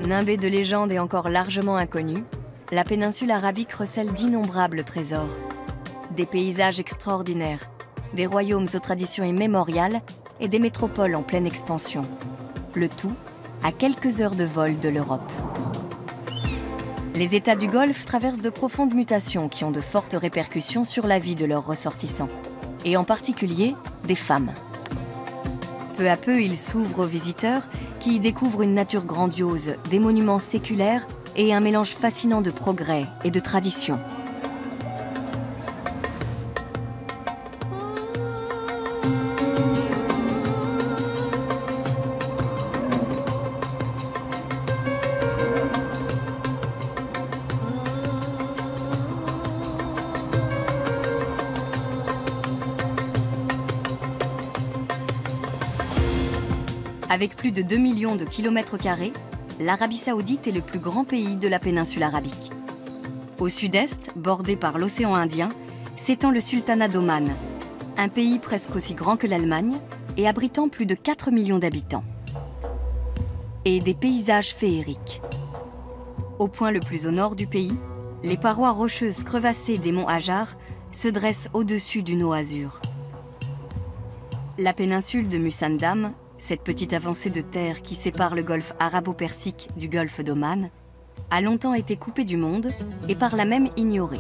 Nimbée de légendes et encore largement inconnue, la péninsule arabique recèle d'innombrables trésors. Des paysages extraordinaires, des royaumes aux traditions immémoriales et des métropoles en pleine expansion. Le tout à quelques heures de vol de l'Europe. Les États du Golfe traversent de profondes mutations qui ont de fortes répercussions sur la vie de leurs ressortissants, et en particulier des femmes. Peu à peu, ils s'ouvrent aux visiteurs qui y découvrent une nature grandiose, des monuments séculaires et un mélange fascinant de progrès et de tradition. Avec plus de 2 millions de kilomètres carrés, l'Arabie saoudite est le plus grand pays de la péninsule arabique. Au sud-est, bordé par l'océan Indien, s'étend le sultanat d'Oman, un pays presque aussi grand que l'Allemagne et abritant plus de 4 millions d'habitants. Et des paysages féeriques. Au point le plus au nord du pays, les parois rocheuses crevassées des monts Hajar se dressent au-dessus d'une eau azur. La péninsule de Musandam, cette petite avancée de terre qui sépare le golfe arabo-persique du golfe d'Oman, a longtemps été coupée du monde et par là même ignorée.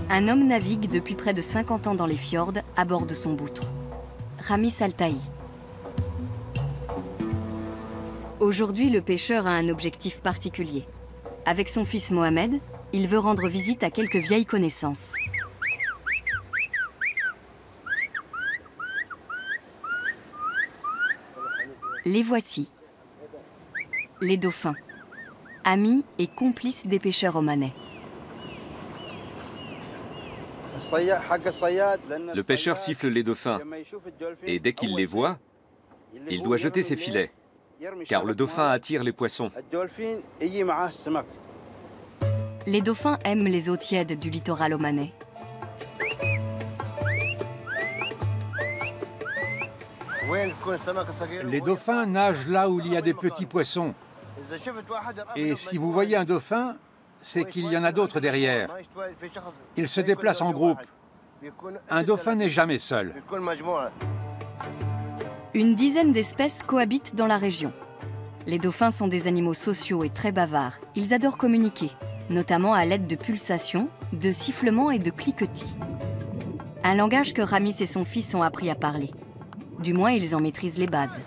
Un homme navigue depuis près de 50 ans dans les fjords à bord de son boutre. Ramis Altaï. Aujourd'hui, le pêcheur a un objectif particulier. Avec son fils Mohamed, il veut rendre visite à quelques vieilles connaissances. Les voici, les dauphins, amis et complices des pêcheurs omanais. Le pêcheur siffle les dauphins et dès qu'il les voit, il doit jeter ses filets, car le dauphin attire les poissons. Les dauphins aiment les eaux tièdes du littoral omanais. Les dauphins nagent là où il y a des petits poissons. Et si vous voyez un dauphin, c'est qu'il y en a d'autres derrière. Ils se déplacent en groupe. Un dauphin n'est jamais seul. Une dizaine d'espèces cohabitent dans la région. Les dauphins sont des animaux sociaux et très bavards. Ils adorent communiquer, notamment à l'aide de pulsations, de sifflements et de cliquetis. Un langage que Ramis et son fils ont appris à parler. Du moins, ils en maîtrisent les bases.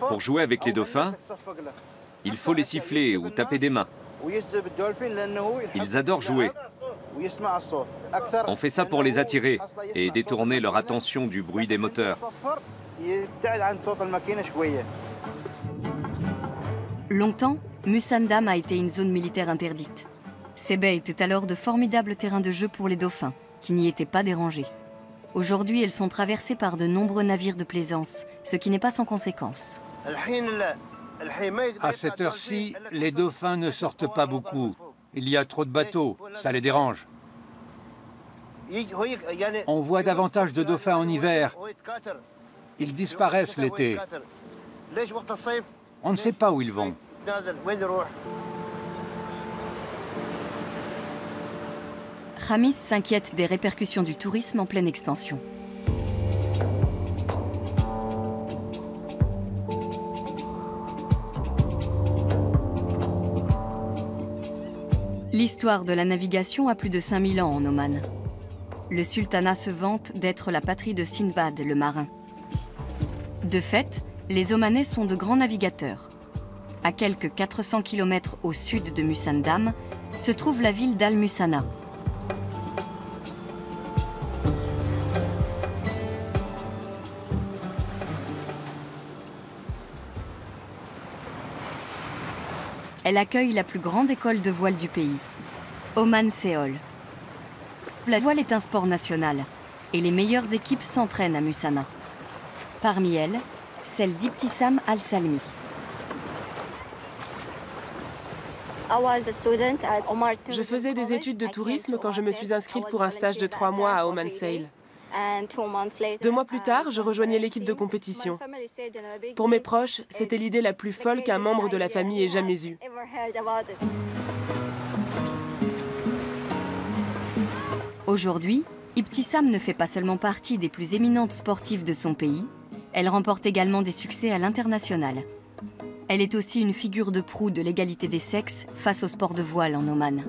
Pour jouer avec les dauphins, il faut les siffler ou taper des mains. Ils adorent jouer. On fait ça pour les attirer et détourner leur attention du bruit des moteurs. Longtemps, Musandam a été une zone militaire interdite. Ces baies étaient alors de formidables terrains de jeu pour les dauphins, qui n'y étaient pas dérangés. Aujourd'hui, elles sont traversées par de nombreux navires de plaisance, ce qui n'est pas sans conséquence. À cette heure-ci, les dauphins ne sortent pas beaucoup. Il y a trop de bateaux, ça les dérange. On voit davantage de dauphins en hiver. Ils disparaissent l'été. On ne sait pas où ils vont. Ramis s'inquiète des répercussions du tourisme en pleine expansion. L'histoire de la navigation a plus de 5000 ans en Oman. Le sultanat se vante d'être la patrie de Sindbad, le marin. De fait, les Omanais sont de grands navigateurs. À quelques 400 km au sud de Musandam se trouve la ville d'Al-Musana. Elle accueille la plus grande école de voile du pays, Oman Seol. La voile est un sport national et les meilleures équipes s'entraînent à Musana. Parmi elles, celle d'Ibtissam Al-Salmi. Je faisais des études de tourisme quand je me suis inscrite pour un stage de 3 mois à Oman Sail. 2 mois plus tard, je rejoignais l'équipe de compétition. Pour mes proches, c'était l'idée la plus folle qu'un membre de la famille ait jamais eue. Aujourd'hui, Ibtissam ne fait pas seulement partie des plus éminentes sportives de son pays, elle remporte également des succès à l'international. Elle est aussi une figure de proue de l'égalité des sexes face au sport de voile en Oman.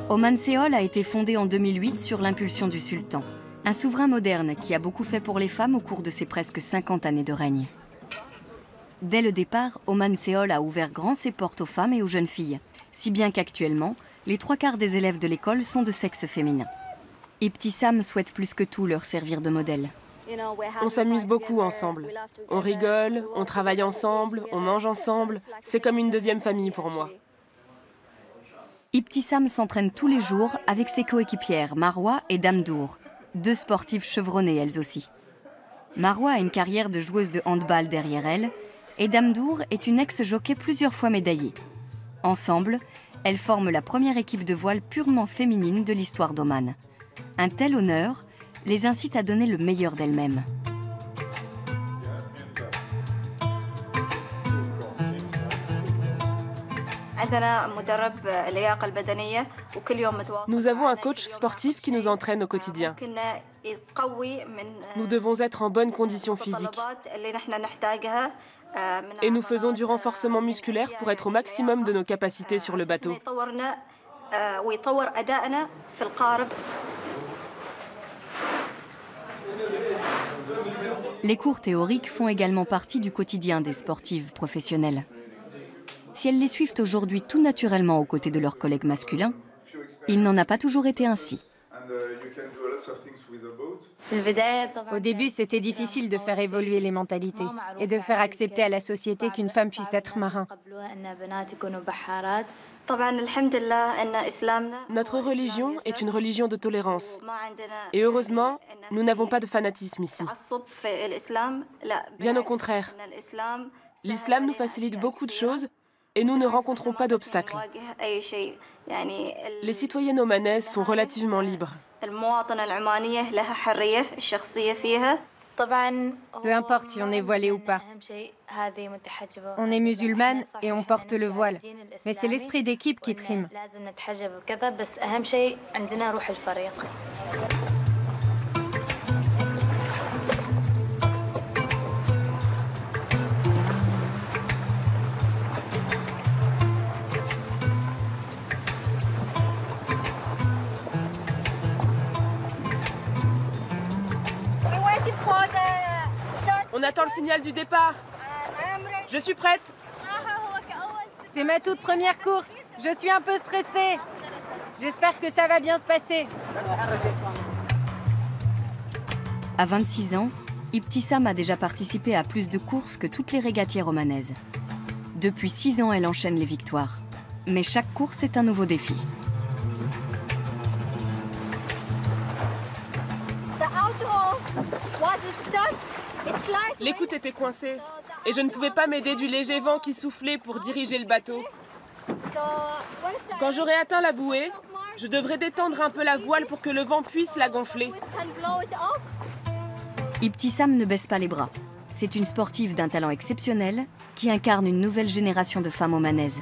Oman Seol a été fondée en 2008 sur l'impulsion du sultan, un souverain moderne qui a beaucoup fait pour les femmes au cours de ses presque 50 années de règne. Dès le départ, Oman Seol a ouvert grand ses portes aux femmes et aux jeunes filles, si bien qu'actuellement, les 3/4 des élèves de l'école sont de sexe féminin. Ibtissam souhaite plus que tout leur servir de modèle. On s'amuse beaucoup ensemble. On rigole, on travaille ensemble, on mange ensemble. C'est comme une deuxième famille pour moi. Ibtissam s'entraîne tous les jours avec ses coéquipières Marwa et Damdour, 2 sportives chevronnées elles aussi. Marwa a une carrière de joueuse de handball derrière elle et Damdour est une ex-jockey plusieurs fois médaillée. Ensemble, elles forment la première équipe de voile purement féminine de l'histoire d'Oman. Un tel honneur les incite à donner le meilleur d'elles-mêmes. Nous avons un coach sportif qui nous entraîne au quotidien. Nous devons être en bonne condition physique. Et nous faisons du renforcement musculaire pour être au maximum de nos capacités sur le bateau. Les cours théoriques font également partie du quotidien des sportives professionnelles. Si elles les suivent aujourd'hui tout naturellement aux côtés de leurs collègues masculins, il n'en a pas toujours été ainsi. Au début, c'était difficile de faire évoluer les mentalités et de faire accepter à la société qu'une femme puisse être marin. Notre religion est une religion de tolérance. Et heureusement, nous n'avons pas de fanatisme ici. Bien au contraire, l'islam nous facilite beaucoup de choses et nous ne rencontrons pas d'obstacles. Les citoyennes omanaises sont relativement libres. Peu importe si on est voilé ou pas. On est musulmane et on porte le voile. Mais c'est l'esprit d'équipe qui prime. On attend le signal du départ. Je suis prête. C'est ma toute première course. Je suis un peu stressée. J'espère que ça va bien se passer. À 26 ans, Ibtissam a déjà participé à plus de courses que toutes les régatières omanaises. Depuis 6 ans, elle enchaîne les victoires. Mais chaque course est un nouveau défi. L'écoute était coincée et je ne pouvais pas m'aider du léger vent qui soufflait pour diriger le bateau. Quand j'aurai atteint la bouée, je devrais détendre un peu la voile pour que le vent puisse la gonfler. Ibtissam ne baisse pas les bras. C'est une sportive d'un talent exceptionnel qui incarne une nouvelle génération de femmes omanaises.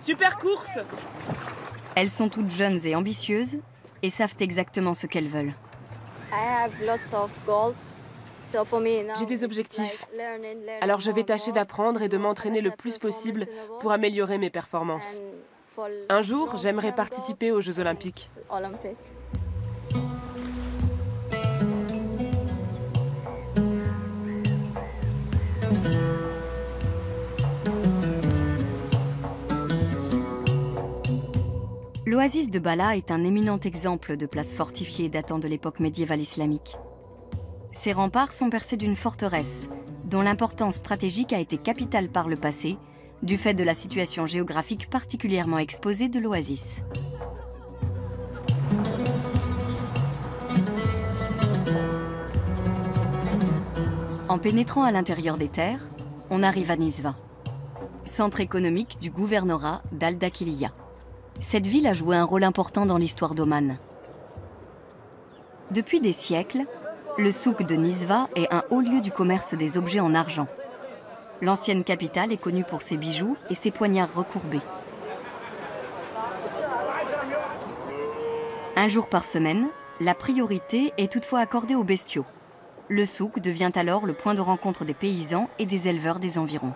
Super course! Elles sont toutes jeunes et ambitieuses et savent exactement ce qu'elles veulent. J'ai des objectifs. Alors je vais tâcher d'apprendre et de m'entraîner le plus possible pour améliorer mes performances. Un jour, j'aimerais participer aux Jeux Olympiques. L'oasis de Bala est un éminent exemple de place fortifiée datant de l'époque médiévale islamique. Ses remparts sont percés d'une forteresse, dont l'importance stratégique a été capitale par le passé, du fait de la situation géographique particulièrement exposée de l'oasis. En pénétrant à l'intérieur des terres, on arrive à Nizva, centre économique du gouvernorat d'Al-Dakhiliya. Cette ville a joué un rôle important dans l'histoire d'Oman. Depuis des siècles, le souk de Nizva est un haut lieu du commerce des objets en argent. L'ancienne capitale est connue pour ses bijoux et ses poignards recourbés. Un jour par semaine, la priorité est toutefois accordée aux bestiaux. Le souk devient alors le point de rencontre des paysans et des éleveurs des environs.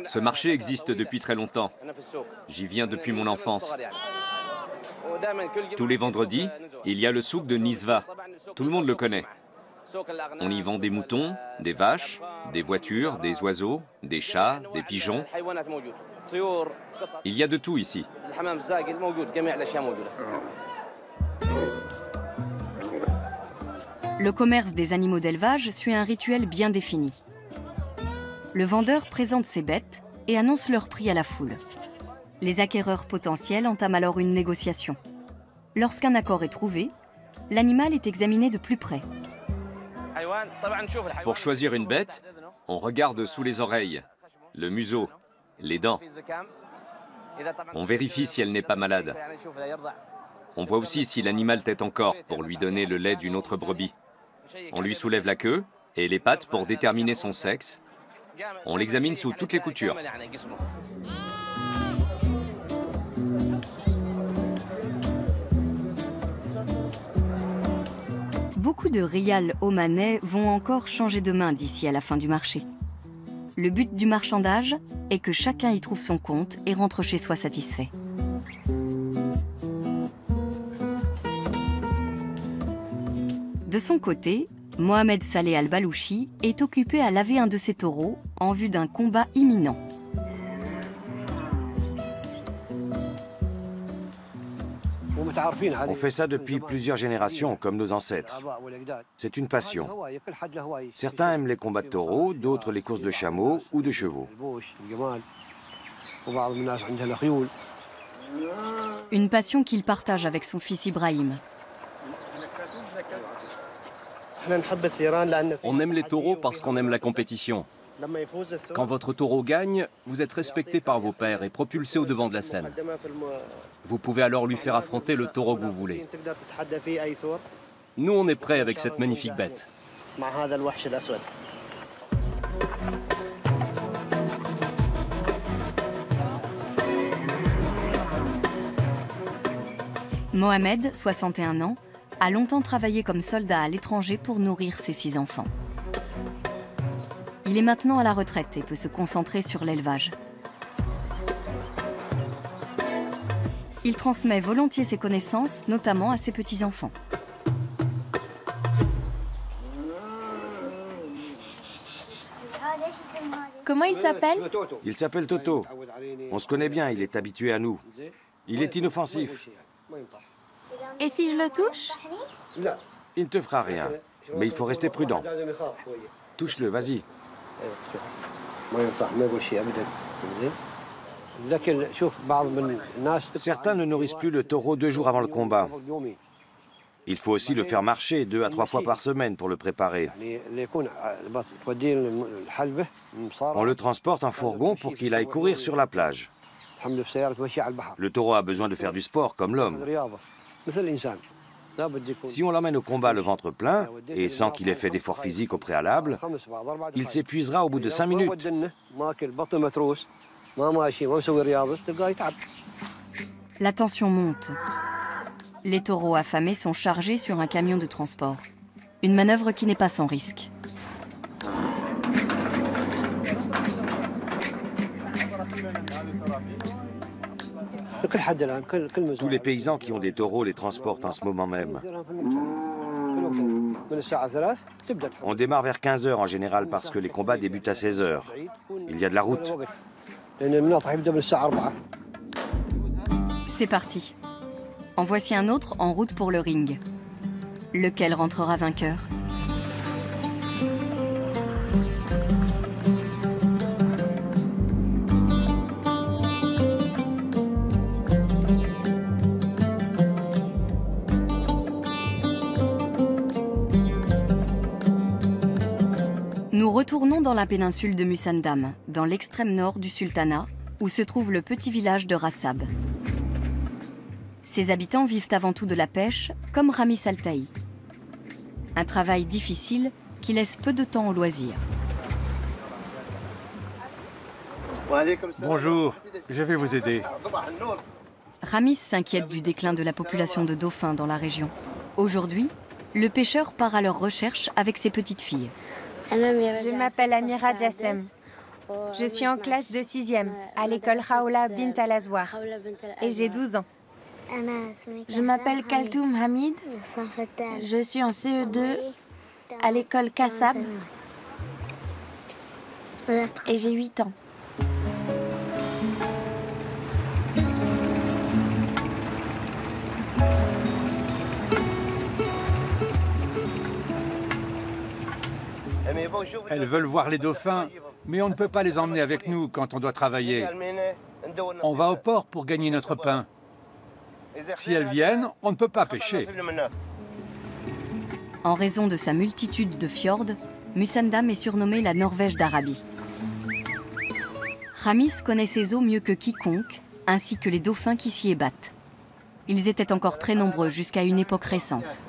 Ce marché existe depuis très longtemps. J'y viens depuis mon enfance. Tous les vendredis, il y a le souk de Nizva. Tout le monde le connaît. On y vend des moutons, des vaches, des voitures, des oiseaux, des chats, des pigeons. Il y a de tout ici. Le commerce des animaux d'élevage suit un rituel bien défini. Le vendeur présente ses bêtes et annonce leur prix à la foule. Les acquéreurs potentiels entament alors une négociation. Lorsqu'un accord est trouvé, l'animal est examiné de plus près. Pour choisir une bête, on regarde sous les oreilles, le museau, les dents. On vérifie si elle n'est pas malade. On voit aussi si l'animal tète encore pour lui donner le lait d'une autre brebis. On lui soulève la queue et les pattes pour déterminer son sexe. On l'examine sous toutes les coutures. Beaucoup de rials omanais vont encore changer de main d'ici à la fin du marché. Le but du marchandage est que chacun y trouve son compte et rentre chez soi satisfait. De son côté, Mohamed Saleh Al-Balouchi est occupé à laver un de ses taureaux en vue d'un combat imminent. On fait ça depuis plusieurs générations, comme nos ancêtres. C'est une passion. Certains aiment les combats de taureaux, d'autres les courses de chameaux ou de chevaux. Une passion qu'il partage avec son fils Ibrahim. On aime les taureaux parce qu'on aime la compétition. Quand votre taureau gagne, vous êtes respecté par vos pairs et propulsé au devant de la scène. Vous pouvez alors lui faire affronter le taureau que vous voulez. Nous, on est prêts avec cette magnifique bête. Mohamed, 61 ans, a longtemps travaillé comme soldat à l'étranger pour nourrir ses 6 enfants. Il est maintenant à la retraite et peut se concentrer sur l'élevage. Il transmet volontiers ses connaissances, notamment à ses petits-enfants. Comment il s'appelle? Il s'appelle Toto. On se connaît bien, il est habitué à nous. Il est inoffensif. Et si je le touche? Il ne te fera rien, mais il faut rester prudent. Touche-le, vas-y. Certains ne nourrissent plus le taureau 2 jours avant le combat. Il faut aussi le faire marcher 2 à 3 fois par semaine pour le préparer. On le transporte en fourgon pour qu'il aille courir sur la plage. Le taureau a besoin de faire du sport comme l'homme. Si on l'emmène au combat le ventre plein, et sans qu'il ait fait d'efforts physiques au préalable, il s'épuisera au bout de 5 minutes. La tension monte. Les taureaux affamés sont chargés sur un camion de transport. Une manœuvre qui n'est pas sans risque. Tous les paysans qui ont des taureaux les transportent en ce moment même. On démarre vers 15 h en général parce que les combats débutent à 16 h. Il y a de la route. C'est parti. En voici un autre en route pour le ring. Lequel rentrera vainqueur? Nous retournons dans la péninsule de Musandam, dans l'extrême nord du sultanat, où se trouve le petit village de Rassab. Ses habitants vivent avant tout de la pêche, comme Ramis Altaï. Un travail difficile qui laisse peu de temps au loisir. Bonjour, je vais vous aider. Ramis s'inquiète du déclin de la population de dauphins dans la région. Aujourd'hui, le pêcheur part à leur recherche avec ses petites filles. Je m'appelle Amira Jassem. Je suis en classe de 6e à l'école Khawla Bint Al-Azwar et j'ai 12 ans. Je m'appelle Kaltoum Hamid. Je suis en CE2 à l'école Kassab et j'ai 8 ans. Elles veulent voir les dauphins, mais on ne peut pas les emmener avec nous quand on doit travailler. On va au port pour gagner notre pain. Si elles viennent, on ne peut pas pêcher. En raison de sa multitude de fjords, Musandam est surnommée la Norvège d'Arabie. Ramis connaît ces eaux mieux que quiconque, ainsi que les dauphins qui s'y ébattent. Ils étaient encore très nombreux jusqu'à une époque récente.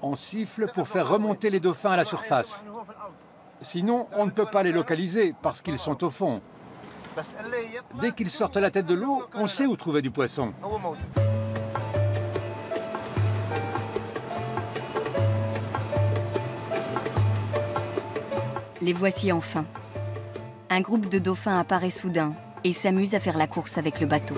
On siffle pour faire remonter les dauphins à la surface. Sinon, on ne peut pas les localiser parce qu'ils sont au fond. Dès qu'ils sortent la tête de l'eau, on sait où trouver du poisson. Les voici enfin. Un groupe de dauphins apparaît soudain et s'amuse à faire la course avec le bateau.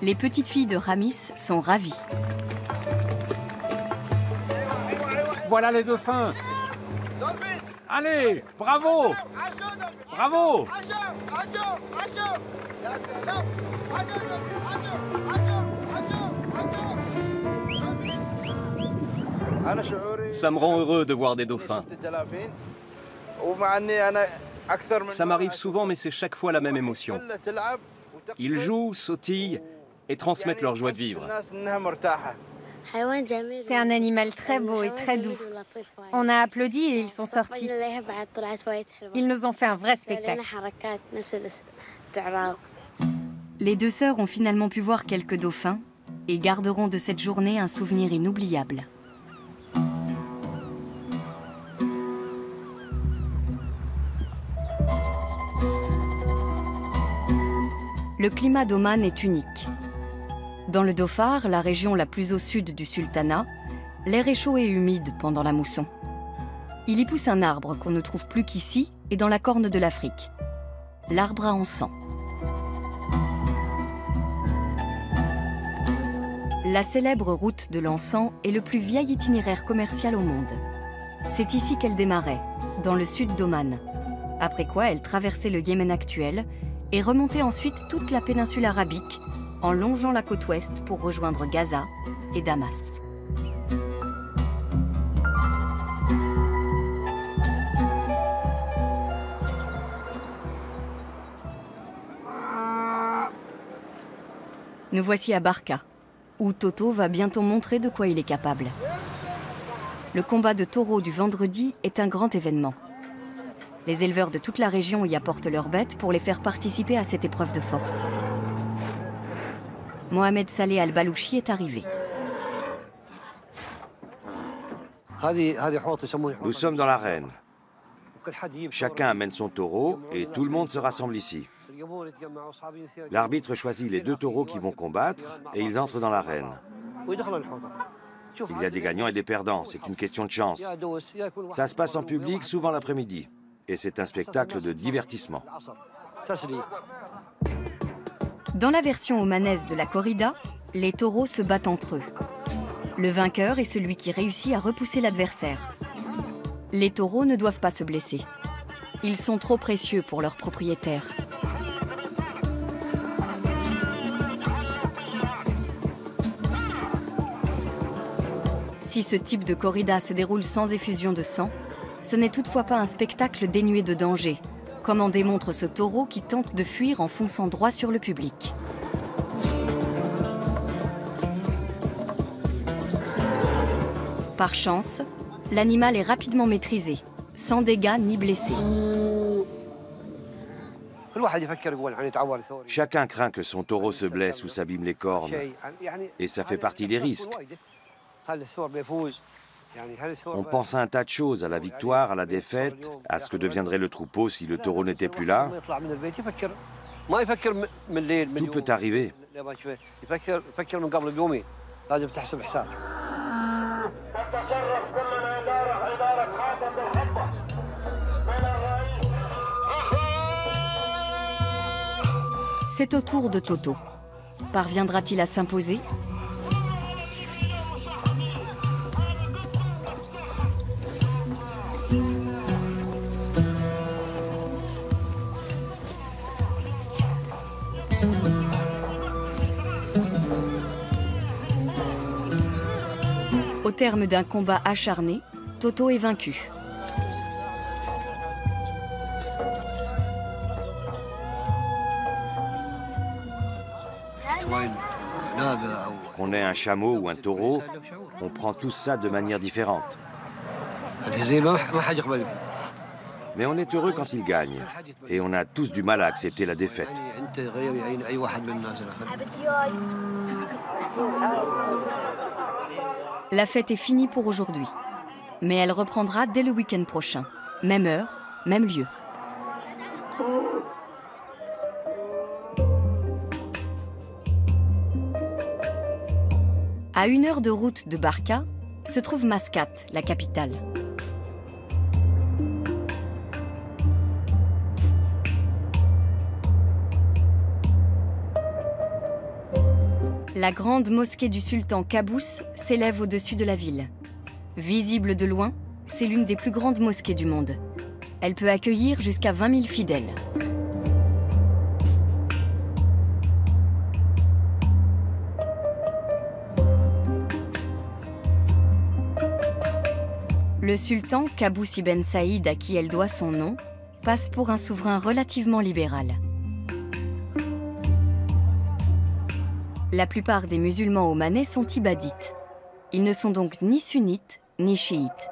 Les petites filles de Ramis sont ravies. Voilà les dauphins! Allez, bravo! Bravo! Ça me rend heureux de voir des dauphins. Ça m'arrive souvent, mais c'est chaque fois la même émotion. Ils jouent, sautillent et transmettent leur joie de vivre. C'est un animal très beau et très doux. On a applaudi et ils sont sortis. Ils nous ont fait un vrai spectacle. Les deux sœurs ont finalement pu voir quelques dauphins et garderont de cette journée un souvenir inoubliable. Le climat d'Oman est unique. Dans le Dhofar, la région la plus au sud du sultanat, l'air est chaud et humide pendant la mousson. Il y pousse un arbre qu'on ne trouve plus qu'ici et dans la corne de l'Afrique. L'arbre à encens. La célèbre route de l'encens est le plus vieil itinéraire commercial au monde. C'est ici qu'elle démarrait, dans le sud d'Oman. Après quoi, elle traversait le Yémen actuel et remontait ensuite toute la péninsule arabique en longeant la côte ouest pour rejoindre Gaza et Damas. Nous voici à Barka, où Toto va bientôt montrer de quoi il est capable. Le combat de taureaux du vendredi est un grand événement. Les éleveurs de toute la région y apportent leurs bêtes pour les faire participer à cette épreuve de force. Mohamed Saleh Al-Balouchi est arrivé. Nous sommes dans l'arène. Chacun amène son taureau et tout le monde se rassemble ici. L'arbitre choisit les deux taureaux qui vont combattre et ils entrent dans l'arène. Il y a des gagnants et des perdants, c'est une question de chance. Ça se passe en public, souvent l'après-midi. Et c'est un spectacle de divertissement. Dans la version omanaise de la corrida, les taureaux se battent entre eux. Le vainqueur est celui qui réussit à repousser l'adversaire. Les taureaux ne doivent pas se blesser. Ils sont trop précieux pour leurs propriétaires. Si ce type de corrida se déroule sans effusion de sang, ce n'est toutefois pas un spectacle dénué de danger, comme en démontre ce taureau qui tente de fuir en fonçant droit sur le public. Par chance, l'animal est rapidement maîtrisé, sans dégâts ni blessés. Chacun craint que son taureau se blesse ou s'abîme les cornes, et ça fait partie des risques. On pense à un tas de choses, à la victoire, à la défaite, à ce que deviendrait le troupeau si le taureau n'était plus là. Tout peut arriver. C'est au tour de Toto. Parviendra-t-il à s'imposer ? Au terme d'un combat acharné, Toto est vaincu. Qu'on ait un chameau ou un taureau, on prend tout ça de manière différente. Mais on est heureux quand il gagne, et on a tous du mal à accepter la défaite. La fête est finie pour aujourd'hui, mais elle reprendra dès le week-end prochain. Même heure, même lieu. À 1 heure de route de Barka, se trouve Mascate, la capitale. La grande mosquée du sultan Qaboos s'élève au-dessus de la ville. Visible de loin, c'est l'une des plus grandes mosquées du monde. Elle peut accueillir jusqu'à 20 000 fidèles. Le sultan Qaboos ibn Saïd, à qui elle doit son nom, passe pour un souverain relativement libéral. La plupart des musulmans omanais sont ibadites. Ils ne sont donc ni sunnites ni chiites.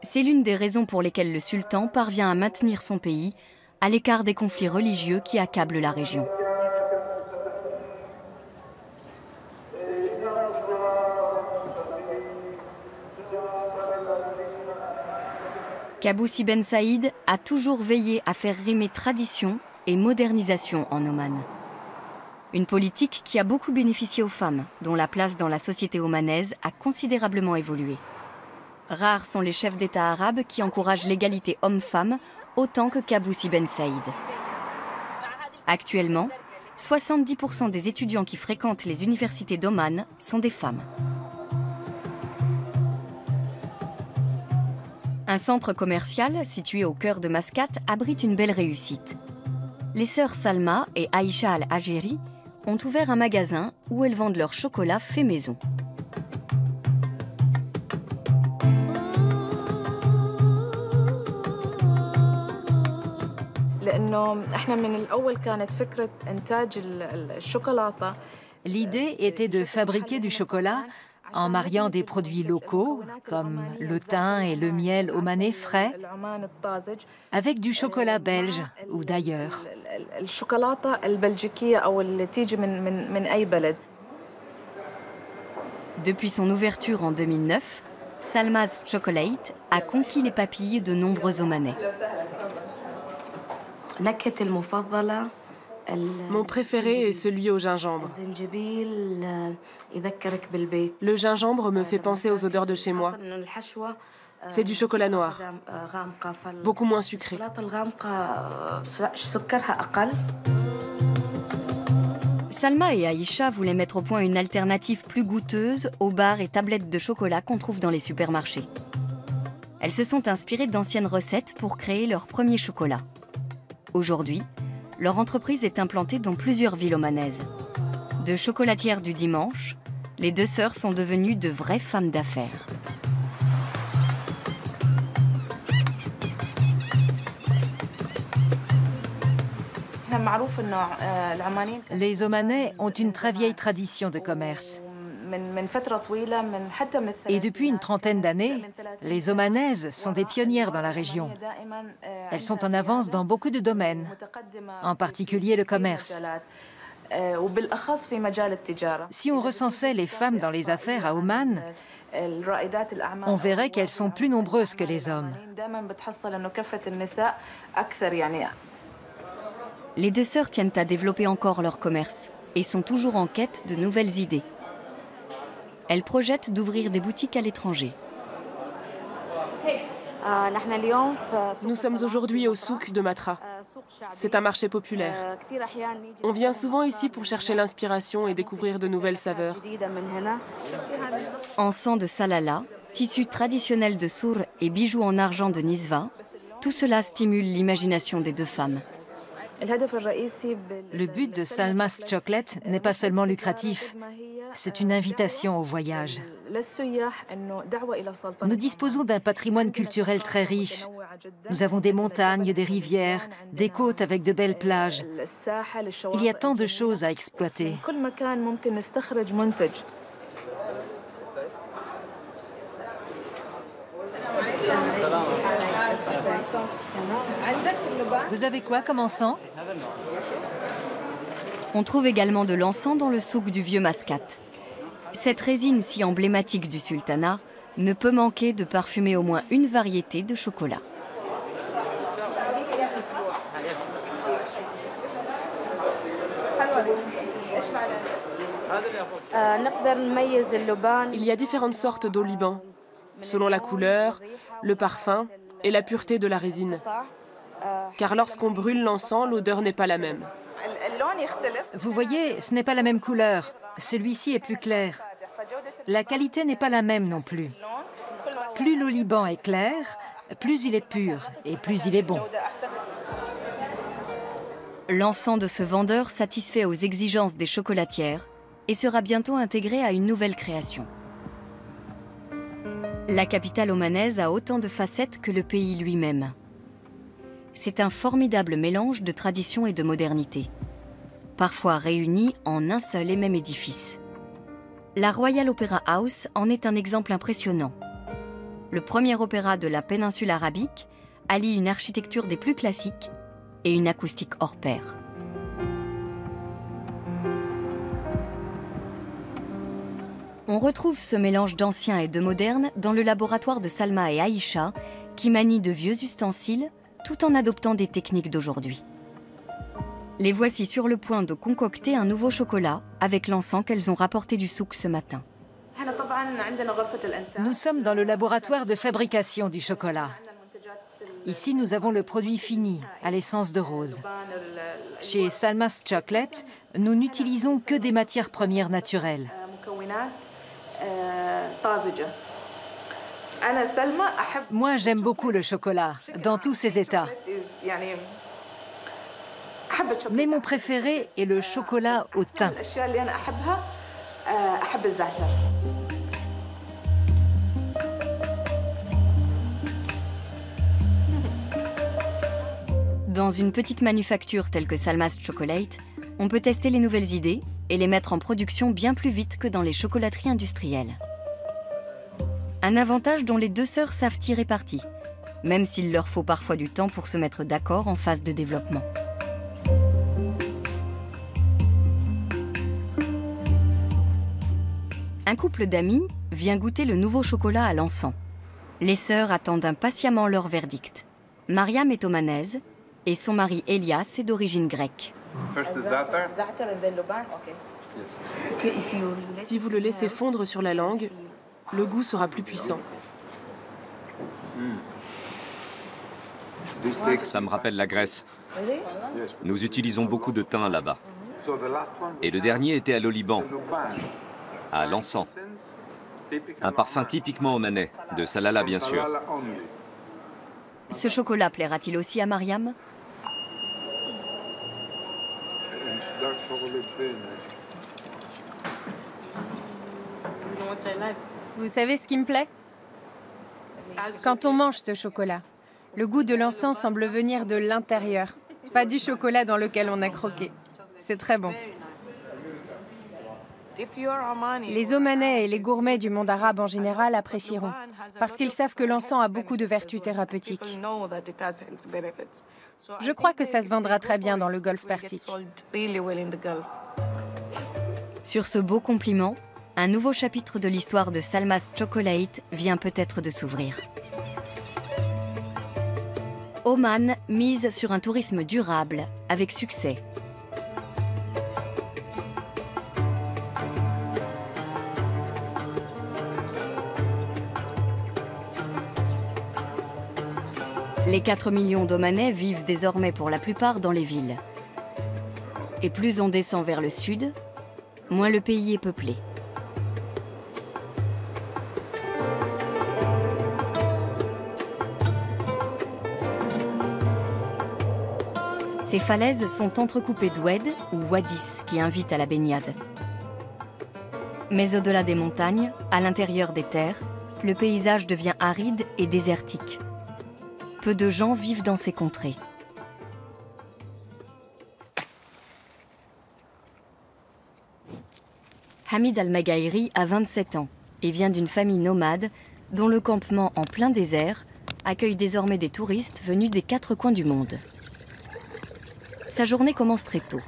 C'est l'une des raisons pour lesquelles le sultan parvient à maintenir son pays à l'écart des conflits religieux qui accablent la région. Qaboos ibn Saïd a toujours veillé à faire rimer tradition et modernisation en Oman. Une politique qui a beaucoup bénéficié aux femmes, dont la place dans la société omanaise a considérablement évolué. Rares sont les chefs d'État arabes qui encouragent l'égalité homme-femme autant que Qaboos ibn Saïd. Actuellement, 70% des étudiants qui fréquentent les universités d'Oman sont des femmes. Un centre commercial situé au cœur de Mascate abrite une belle réussite. Les sœurs Salma et Aïcha Al-Ajeri ont ouvert un magasin où elles vendent leur chocolat fait maison. L'idée était de fabriquer du chocolat en mariant des produits locaux, comme le thym et le miel omanais frais, avec du chocolat belge ou d'ailleurs. Depuis son ouverture en 2009, Salma's Chocolate a conquis les papilles de nombreux Omanais. Mon préféré est celui au gingembre. Le gingembre me fait penser aux odeurs de chez moi. C'est du chocolat noir, beaucoup moins sucré. Salma et Aïcha voulaient mettre au point une alternative plus goûteuse aux barres et tablettes de chocolat qu'on trouve dans les supermarchés. Elles se sont inspirées d'anciennes recettes pour créer leur premier chocolat. Aujourd'hui, leur entreprise est implantée dans plusieurs villes omanaises. De chocolatières du dimanche, les deux sœurs sont devenues de vraies femmes d'affaires. Les Omanais ont une très vieille tradition de commerce. Et depuis une trentaine d'années, les Omanaises sont des pionnières dans la région. Elles sont en avance dans beaucoup de domaines, en particulier le commerce. Si on recensait les femmes dans les affaires à Oman, on verrait qu'elles sont plus nombreuses que les hommes. Les deux sœurs tiennent à développer encore leur commerce et sont toujours en quête de nouvelles idées. Elles projettent d'ouvrir des boutiques à l'étranger. Nous sommes aujourd'hui au souk de Matra. C'est un marché populaire. On vient souvent ici pour chercher l'inspiration et découvrir de nouvelles saveurs. Encens de Salala, tissu traditionnel de Sour et bijoux en argent de Nizwa, tout cela stimule l'imagination des deux femmes. Le but de Salma's Chocolate n'est pas seulement lucratif, c'est une invitation au voyage. Nous disposons d'un patrimoine culturel très riche. Nous avons des montagnes, des rivières, des côtes avec de belles plages. Il y a tant de choses à exploiter. Vous avez quoi comme encens? On trouve également de l'encens dans le souk du Vieux Mascat. Cette résine si emblématique du sultanat ne peut manquer de parfumer au moins une variété de chocolat. Il y a différentes sortes d'eau Liban, selon la couleur, le parfum et la pureté de la résine. Car lorsqu'on brûle l'encens, l'odeur n'est pas la même. Vous voyez, ce n'est pas la même couleur. Celui-ci est plus clair. La qualité n'est pas la même non plus. Plus l'eau Liban est clair, plus il est pur et plus il est bon. L'encens de ce vendeur satisfait aux exigences des chocolatières et sera bientôt intégré à une nouvelle création. La capitale omanaise a autant de facettes que le pays lui-même. C'est un formidable mélange de tradition et de modernité, parfois réunis en un seul et même édifice. La Royal Opera House en est un exemple impressionnant. Le premier opéra de la péninsule arabique allie une architecture des plus classiques et une acoustique hors pair. On retrouve ce mélange d'ancien et de moderne dans le laboratoire de Salma et Aïcha, qui manient de vieux ustensiles tout en adoptant des techniques d'aujourd'hui. Les voici sur le point de concocter un nouveau chocolat avec l'encens qu'elles ont rapporté du souk ce matin. Nous sommes dans le laboratoire de fabrication du chocolat. Ici, nous avons le produit fini, à l'essence de rose. Chez Salma's Chocolate, nous n'utilisons que des matières premières naturelles. Moi, j'aime beaucoup le chocolat, dans tous ses états. Mais mon préféré est le chocolat au thym. Dans une petite manufacture telle que Salma's Chocolate, on peut tester les nouvelles idées et les mettre en production bien plus vite que dans les chocolateries industrielles. Un avantage dont les deux sœurs savent tirer parti, même s'il leur faut parfois du temps pour se mettre d'accord en phase de développement. Un couple d'amis vient goûter le nouveau chocolat à l'encens. Les sœurs attendent impatiemment leur verdict. Mariam est omanaise et son mari Elias est d'origine grecque. Si vous le laissez fondre sur la langue, le goût sera plus puissant. Ça me rappelle la Grèce. Nous utilisons beaucoup de thym là-bas. Et le dernier était à l'eau Liban, à l'encens. Un parfum typiquement omanais, de Salala bien sûr. Ce chocolat plaira-t-il aussi à Mariam ? Vous savez ce qui me plaît? Quand on mange ce chocolat, le goût de l'encens semble venir de l'intérieur. pas du chocolat dans lequel on a croqué. C'est très bon. Les Omanais et les gourmets du monde arabe en général apprécieront, parce qu'ils savent que l'encens a beaucoup de vertus thérapeutiques. Je crois que ça se vendra très bien dans le Golfe Persique. Sur ce beau compliment, un nouveau chapitre de l'histoire de Salma's Chocolate vient peut-être de s'ouvrir. Oman mise sur un tourisme durable, avec succès. Les 4 millions d'Omanais vivent désormais pour la plupart dans les villes. Et plus on descend vers le sud, moins le pays est peuplé. Ces falaises sont entrecoupées d'oued ou wadis qui invitent à la baignade. Mais au-delà des montagnes, à l'intérieur des terres, le paysage devient aride et désertique. Peu de gens vivent dans ces contrées. Hamid Al-Magairi a 27 ans et vient d'une famille nomade dont le campement en plein désert accueille désormais des touristes venus des 4 coins du monde. Sa journée commence très tôt.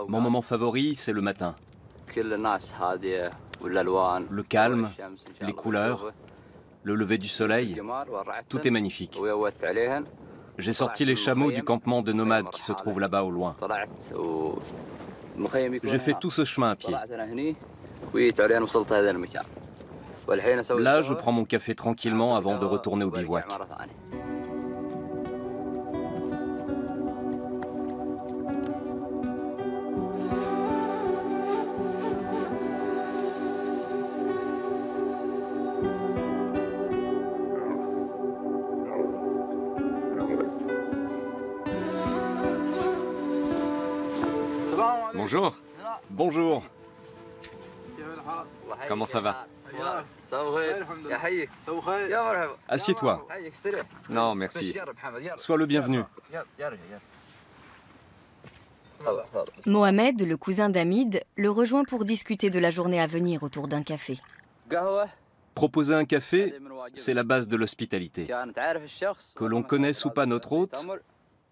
Mon moment favori, c'est le matin. Le calme, les couleurs, le lever du soleil, tout est magnifique. J'ai sorti les chameaux du campement de nomades qui se trouve là-bas au loin. J'ai fait tout ce chemin à pied. Là, je prends mon café tranquillement avant de retourner au bivouac. Bonjour. Bonjour. Comment ça va? Assieds-toi. Non, merci. Sois le bienvenu. Mohamed, le cousin d'Hamid, le rejoint pour discuter de la journée à venir autour d'un café. Proposer un café, c'est la base de l'hospitalité. Que l'on connaisse ou pas notre hôte,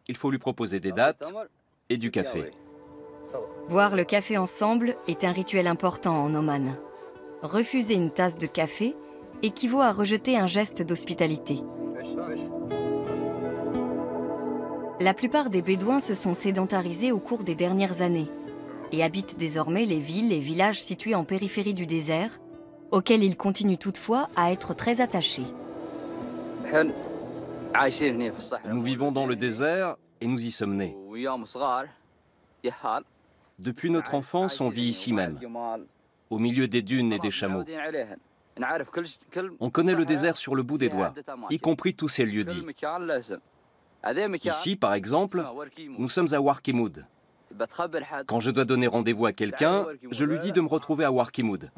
il faut lui proposer des dates et du café. Boire le café ensemble est un rituel important en Oman. Refuser une tasse de café équivaut à rejeter un geste d'hospitalité. La plupart des Bédouins se sont sédentarisés au cours des dernières années et habitent désormais les villes et villages situés en périphérie du désert, auxquels ils continuent toutefois à être très attachés. Nous vivons dans le désert et nous y sommes nés. Depuis notre enfance, on vit ici même, au milieu des dunes et des chameaux. On connaît le désert sur le bout des doigts, y compris tous ces lieux dits. Ici, par exemple, nous sommes à Warkimoud. Quand je dois donner rendez-vous à quelqu'un, je lui dis de me retrouver à Warkimoud.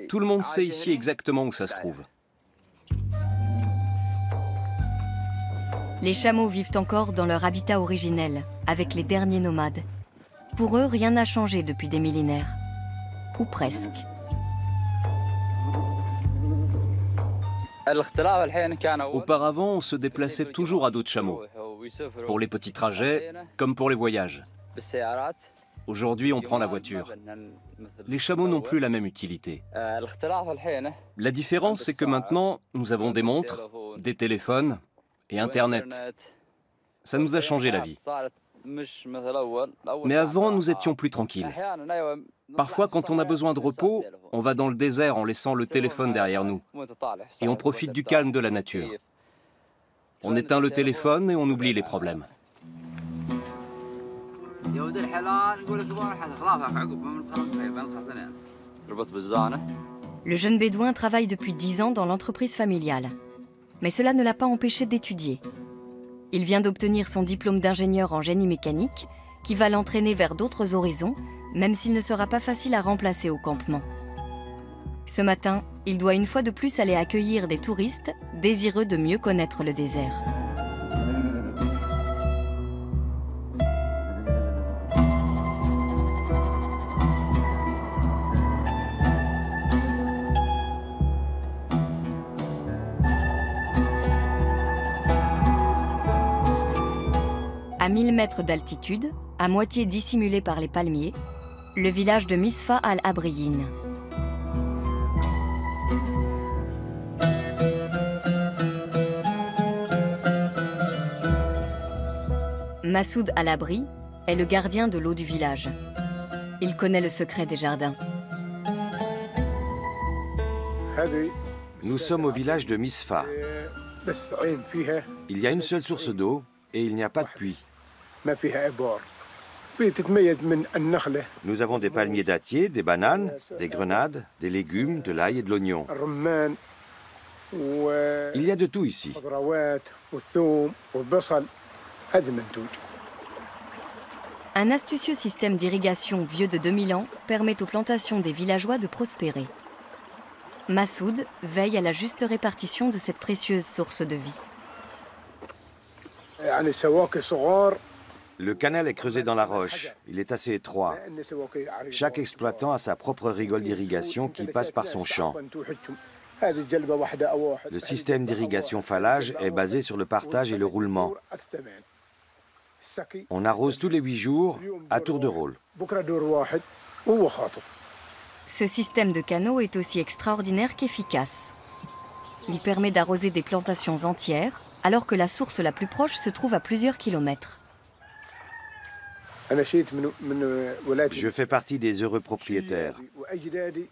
Tout le monde sait ici exactement où ça se trouve. Les chameaux vivent encore dans leur habitat originel, avec les derniers nomades. Pour eux, rien n'a changé depuis des millénaires. Ou presque. Auparavant, on se déplaçait toujours à dos de chameau, pour les petits trajets comme pour les voyages. Aujourd'hui, on prend la voiture. Les chameaux n'ont plus la même utilité. La différence, c'est que maintenant, nous avons des montres, des téléphones et Internet. Ça nous a changé la vie. Mais avant, nous étions plus tranquilles. Parfois, quand on a besoin de repos, on va dans le désert en laissant le téléphone derrière nous. Et on profite du calme de la nature. On éteint le téléphone et on oublie les problèmes. Le jeune bédouin travaille depuis 10 ans dans l'entreprise familiale. Mais cela ne l'a pas empêché d'étudier. Il vient d'obtenir son diplôme d'ingénieur en génie mécanique, qui va l'entraîner vers d'autres horizons, même s'il ne sera pas facile à remplacer au campement. Ce matin, il doit une fois de plus aller accueillir des touristes désireux de mieux connaître le désert. À 1000 mètres d'altitude, à moitié dissimulé par les palmiers, le village de Misfa al-Abriyin. Massoud al-Abri est le gardien de l'eau du village. Il connaît le secret des jardins. Nous sommes au village de Misfa. Il y a une seule source d'eau et il n'y a pas de puits. Nous avons des palmiers dattiers, des bananes, des grenades, des légumes, de l'ail et de l'oignon. Il y a de tout ici. Un astucieux système d'irrigation vieux de 2000 ans permet aux plantations des villageois de prospérer. Massoud veille à la juste répartition de cette précieuse source de vie. Le canal est creusé dans la roche. Il est assez étroit. Chaque exploitant a sa propre rigole d'irrigation qui passe par son champ. Le système d'irrigation phallage est basé sur le partage et le roulement. On arrose tous les 8 jours, à tour de rôle. Ce système de canaux est aussi extraordinaire qu'efficace. Il permet d'arroser des plantations entières, alors que la source la plus proche se trouve à plusieurs kilomètres. Je fais partie des heureux propriétaires.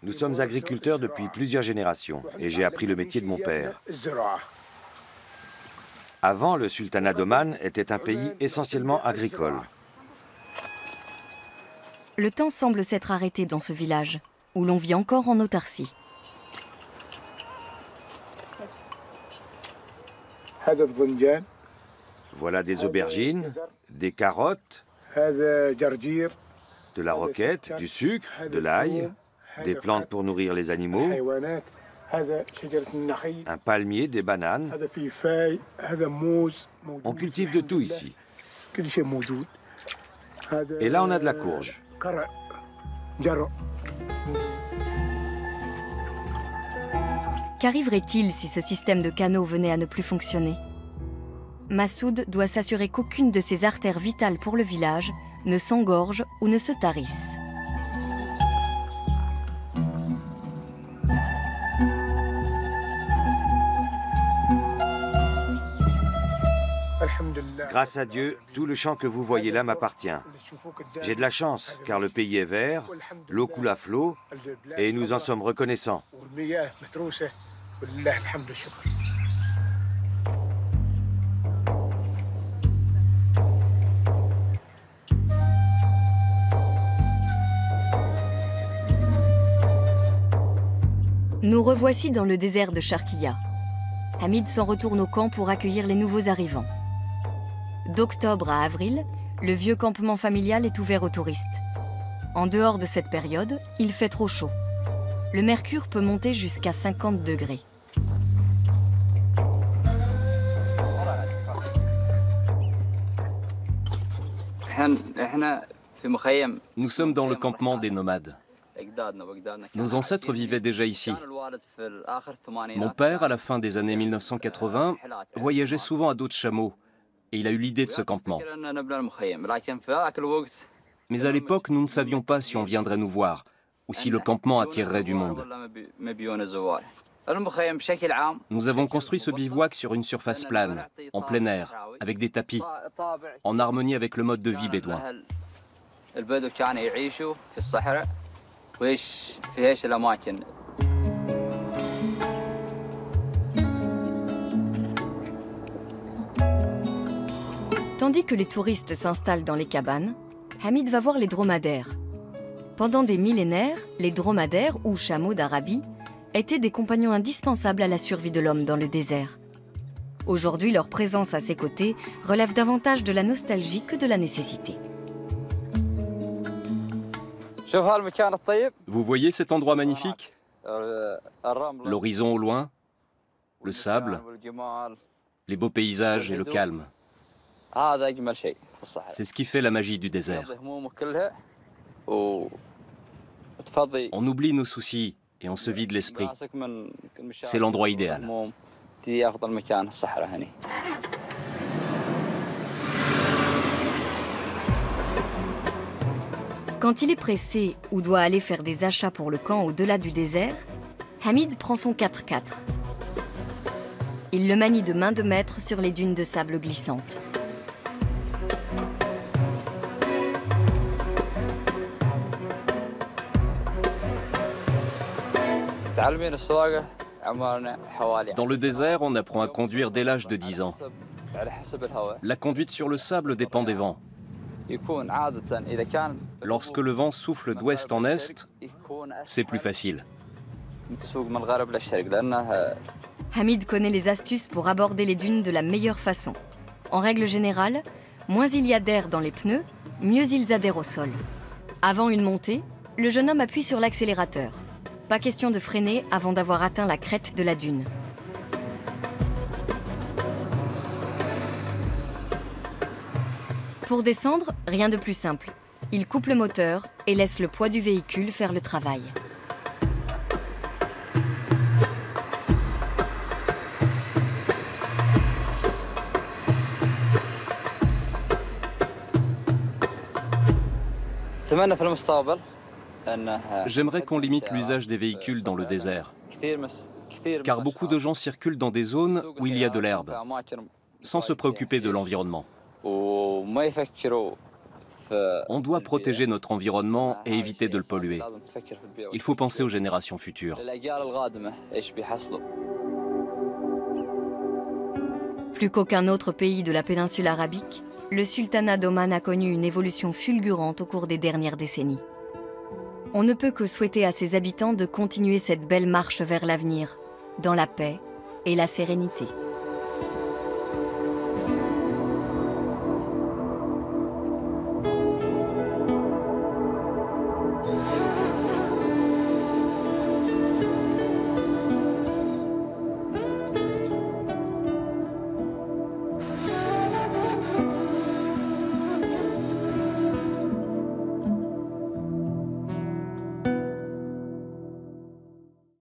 Nous sommes agriculteurs depuis plusieurs générations et j'ai appris le métier de mon père. Avant, le sultanat d'Oman était un pays essentiellement agricole. Le temps semble s'être arrêté dans ce village, où l'on vit encore en autarcie. Voilà des aubergines, des carottes, de la roquette, du sucre, de l'ail, des plantes pour nourrir les animaux, un palmier, des bananes. On cultive de tout ici. Et là, on a de la courge. Qu'arriverait-il si ce système de canaux venait à ne plus fonctionner? Massoud doit s'assurer qu'aucune de ses artères vitales pour le village ne s'engorge ou ne se tarisse. Grâce à Dieu, tout le champ que vous voyez là m'appartient. J'ai de la chance, car le pays est vert, l'eau coule à flot, et nous en sommes reconnaissants. Nous revoici dans le désert de Sharqiya. Hamid s'en retourne au camp pour accueillir les nouveaux arrivants. D'octobre à avril, le vieux campement familial est ouvert aux touristes. En dehors de cette période, il fait trop chaud. Le mercure peut monter jusqu'à 50 degrés. Nous sommes dans le campement des nomades. Nos ancêtres vivaient déjà ici. Mon père, à la fin des années 1980, voyageait souvent à dos de chameau et il a eu l'idée de ce campement. Mais à l'époque, nous ne savions pas si on viendrait nous voir ou si le campement attirerait du monde. Nous avons construit ce bivouac sur une surface plane, en plein air, avec des tapis, en harmonie avec le mode de vie bédouin. Tandis que les touristes s'installent dans les cabanes, Hamid va voir les dromadaires. Pendant des millénaires, les dromadaires, ou chameaux d'Arabie, étaient des compagnons indispensables à la survie de l'homme dans le désert. Aujourd'hui, leur présence à ses côtés relève davantage de la nostalgie que de la nécessité. Vous voyez cet endroit magnifique? L'horizon au loin, le sable, les beaux paysages et le calme. C'est ce qui fait la magie du désert. On oublie nos soucis et on se vide l'esprit. C'est l'endroit idéal. Quand il est pressé ou doit aller faire des achats pour le camp au-delà du désert, Hamid prend son 4x4. Il le manie de main de maître sur les dunes de sable glissantes. Dans le désert, on apprend à conduire dès l'âge de 10 ans. La conduite sur le sable dépend des vents. Lorsque le vent souffle d'ouest en est, c'est plus facile. Hamid connaît les astuces pour aborder les dunes de la meilleure façon. En règle générale, moins il y a d'air dans les pneus, mieux ils adhèrent au sol. Avant une montée, le jeune homme appuie sur l'accélérateur. Pas question de freiner avant d'avoir atteint la crête de la dune. Pour descendre, rien de plus simple. Il coupe le moteur et laisse le poids du véhicule faire le travail. J'aimerais qu'on limite l'usage des véhicules dans le désert, car beaucoup de gens circulent dans des zones où il y a de l'herbe, sans se préoccuper de l'environnement. On doit protéger notre environnement et éviter de le polluer. Il faut penser aux générations futures. Plus qu'aucun autre pays de la péninsule arabique, le sultanat d'Oman a connu une évolution fulgurante au cours des dernières décennies. On ne peut que souhaiter à ses habitants de continuer cette belle marche vers l'avenir, dans la paix et la sérénité.